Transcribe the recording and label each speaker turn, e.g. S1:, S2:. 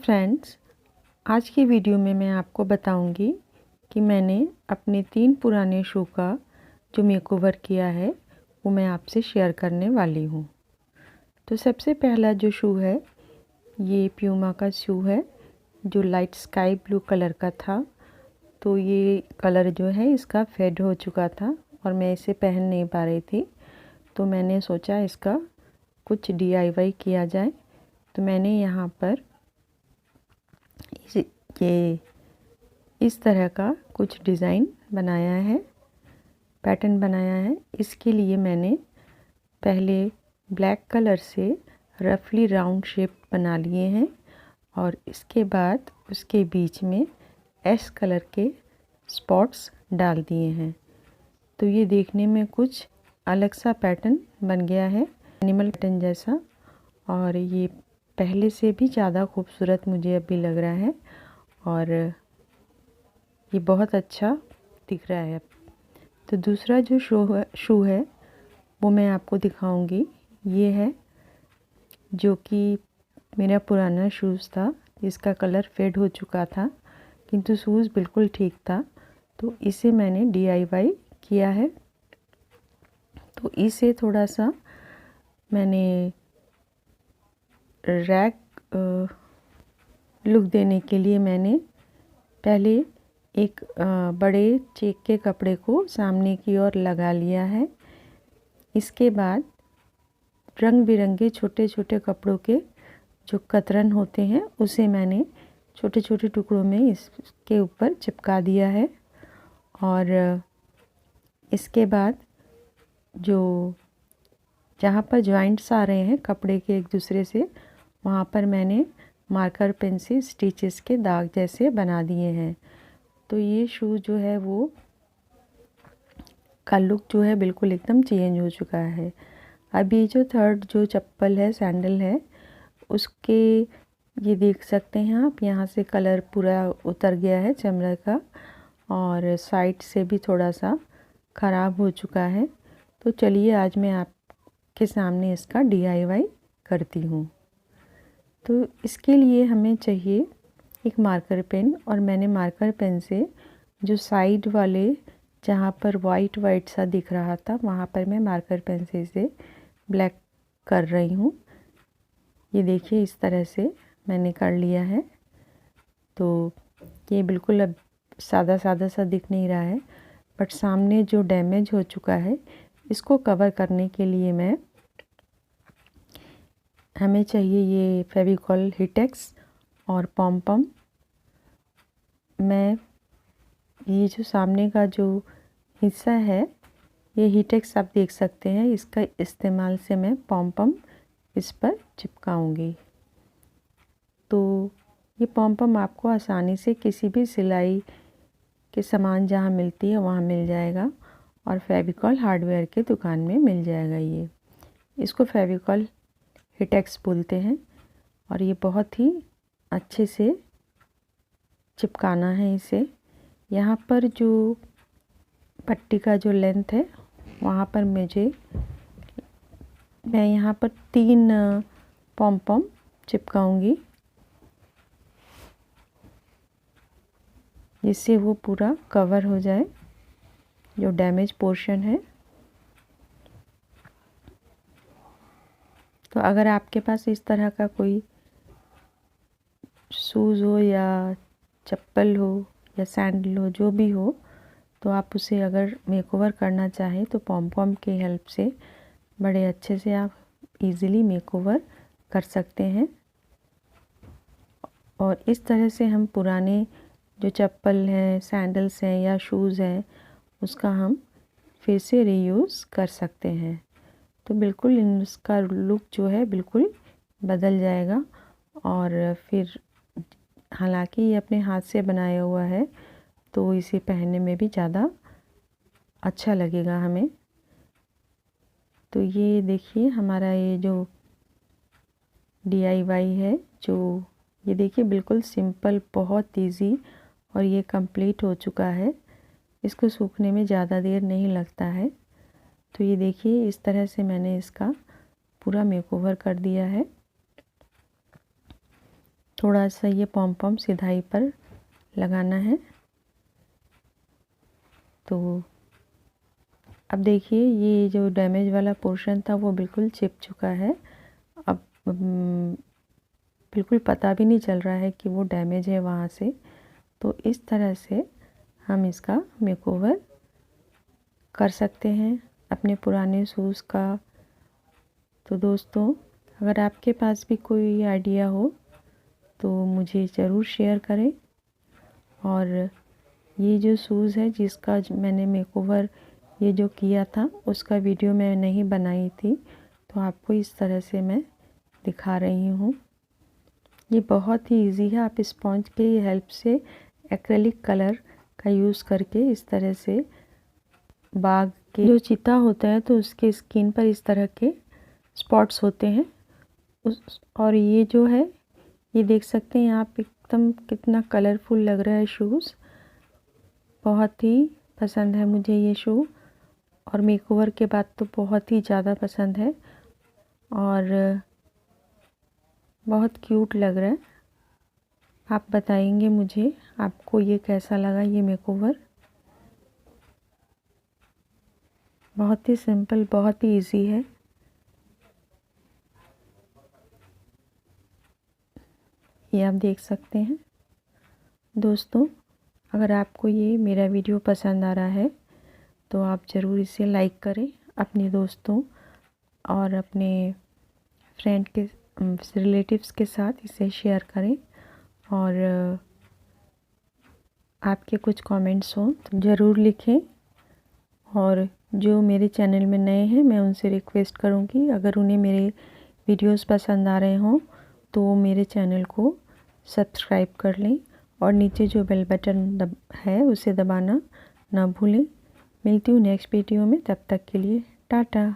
S1: Friends, आज की video में मैं आपको बताऊंगी कि मैंने अपने 3 पुराने शू का जो मेकओवर किया है वो मैं आपसे शेयर करने वाली हूँ। तो सबसे पहला जो शू है ये प्यूमा का शू है जो लाइट स्काई ब्लू कलर का था। तो ये कलर जो है इसका फेड हो चुका था और मैं इसे पहन नहीं पा रही थी, तो मैंने सोचा इसका कुछ DIY किया जाए। तो मैंने यहाँ पर ये इस तरह का कुछ डिज़ाइन बनाया है, पैटर्न बनाया है। इसके लिए मैंने पहले ब्लैक कलर से रफली राउंड शेप बना लिए हैं और इसके बाद उसके बीच में एश कलर के स्पॉट्स डाल दिए हैं। तो ये देखने में कुछ अलग सा पैटर्न बन गया है, एनिमल पैटर्न जैसा, और ये पहले से भी ज़्यादा खूबसूरत मुझे अभी लग रहा है और ये बहुत अच्छा दिख रहा है। तो दूसरा जो शू है वो मैं आपको दिखाऊंगी। ये है जो कि मेरा पुराना शूज़ था, इसका कलर फेड हो चुका था किंतु शूज़ बिल्कुल ठीक था। तो इसे मैंने DIY किया है। तो इसे थोड़ा सा मैंने रैक लुक देने के लिए मैंने पहले एक बड़े चेक के कपड़े को सामने की ओर लगा लिया है। इसके बाद रंग बिरंगे छोटे छोटे कपड़ों के जो कतरन होते हैं उसे मैंने छोटे छोटे टुकड़ों में इसके ऊपर चिपका दिया है। और इसके बाद जो जहाँ पर जॉइंट्स आ रहे हैं कपड़े के एक दूसरे से, वहाँ पर मैंने मार्कर पेन से स्टिचेस के दाग जैसे बना दिए हैं। तो ये शू जो है वो का लुक जो है बिल्कुल एकदम चेंज हो चुका है। अब ये जो थर्ड जो चप्पल है, सैंडल है, उसके ये देख सकते हैं आप, यहाँ से कलर पूरा उतर गया है चमड़ा का और साइड से भी थोड़ा सा ख़राब हो चुका है। तो चलिए आज मैं आपके सामने इसका DIY करती हूँ। तो इसके लिए हमें चाहिए एक मार्कर पेन, और मैंने मार्कर पेन से जो साइड वाले जहाँ पर वाइट वाइट सा दिख रहा था वहाँ पर मैं मार्कर पेन से इसे ब्लैक कर रही हूँ। ये देखिए इस तरह से मैंने कर लिया है। तो ये बिल्कुल अब सादा सादा सा दिख नहीं रहा है, बट सामने जो डैमेज हो चुका है इसको कवर करने के लिए हमें चाहिए ये फेविकॉल हिटेक्स और पॉम पॉम। मैं ये जो सामने का जो हिस्सा है ये हिटेक्स आप देख सकते हैं, इसका इस्तेमाल से मैं पॉम पॉम इस पर चिपकाऊंगी। तो ये पॉम पॉम आपको आसानी से किसी भी सिलाई के सामान जहाँ मिलती है वहाँ मिल जाएगा और फेविकॉल हार्डवेयर के दुकान में मिल जाएगा। ये इसको फेविकॉल हिटेक्स बोलते हैं और ये बहुत ही अच्छे से चिपकाना है इसे। यहाँ पर जो पट्टी का जो लेंथ है वहाँ पर मैं यहाँ पर 3 पॉम पॉम चिपकाऊंगी जिससे वो पूरा कवर हो जाए जो डैमेज पोर्शन है। तो अगर आपके पास इस तरह का कोई शूज़ हो या चप्पल हो या सैंडल हो, जो भी हो, तो आप उसे अगर मेकओवर करना चाहें तो पॉम पॉम की हेल्प से बड़े अच्छे से आप इजीली मेकओवर कर सकते हैं। और इस तरह से हम पुराने जो चप्पल हैं, सैंडल्स हैं या शूज़ हैं उसका हम फिर से रीयूज़ कर सकते हैं। तो बिल्कुल इसका लुक जो है बिल्कुल बदल जाएगा। और फिर हालांकि ये अपने हाथ से बनाया हुआ है तो इसे पहनने में भी ज़्यादा अच्छा लगेगा हमें। तो ये देखिए हमारा ये जो DIY है, जो ये देखिए बिल्कुल सिंपल, बहुत इजी, और ये कंप्लीट हो चुका है। इसको सूखने में ज़्यादा देर नहीं लगता है। तो ये देखिए इस तरह से मैंने इसका पूरा मेकओवर कर दिया है। थोड़ा सा ये पॉम पॉम सिधाई पर लगाना है। तो अब देखिए ये जो डैमेज वाला पोर्शन था वो बिल्कुल चिप चुका है। अब बिल्कुल पता भी नहीं चल रहा है कि वो डैमेज है वहाँ से। तो इस तरह से हम इसका मेकओवर कर सकते हैं अपने पुराने शूज़ का। तो दोस्तों, अगर आपके पास भी कोई आइडिया हो तो मुझे ज़रूर शेयर करें। और ये जो शूज़ है जिसका मैंने मेकओवर ये जो किया था उसका वीडियो मैं नहीं बनाई थी, तो आपको इस तरह से मैं दिखा रही हूँ। ये बहुत ही इजी है। आप स्पॉन्ज की हेल्प से एक्रेलिक कलर का यूज़ करके इस तरह से बाघ के जो चीता होता है तो उसके स्किन पर इस तरह के स्पॉट्स होते हैं और ये जो है ये देख सकते हैं आप एकदम कितना कलरफुल लग रहा है शूज़। बहुत ही पसंद है मुझे ये शू और मेकओवर के बाद तो बहुत ही ज़्यादा पसंद है और बहुत क्यूट लग रहा है। आप बताएंगे मुझे आपको ये कैसा लगा ये मेकओवर। बहुत ही सिंपल, बहुत ही इजी है। ये आप देख सकते हैं। दोस्तों, अगर आपको ये मेरा वीडियो पसंद आ रहा है तो आप ज़रूर इसे लाइक करें, अपने दोस्तों और अपने फ्रेंड के रिलेटिव्स के साथ इसे शेयर करें। और आपके कुछ कमेंट्स हों तो ज़रूर लिखें। और जो मेरे चैनल में नए हैं मैं उनसे रिक्वेस्ट करूंगी, अगर उन्हें मेरे वीडियोस पसंद आ रहे हों तो मेरे चैनल को सब्सक्राइब कर लें और नीचे जो बेल बटन है उसे दबाना ना भूलें। मिलती हूँ नेक्स्ट वीडियो में, तब तक के लिए टाटा।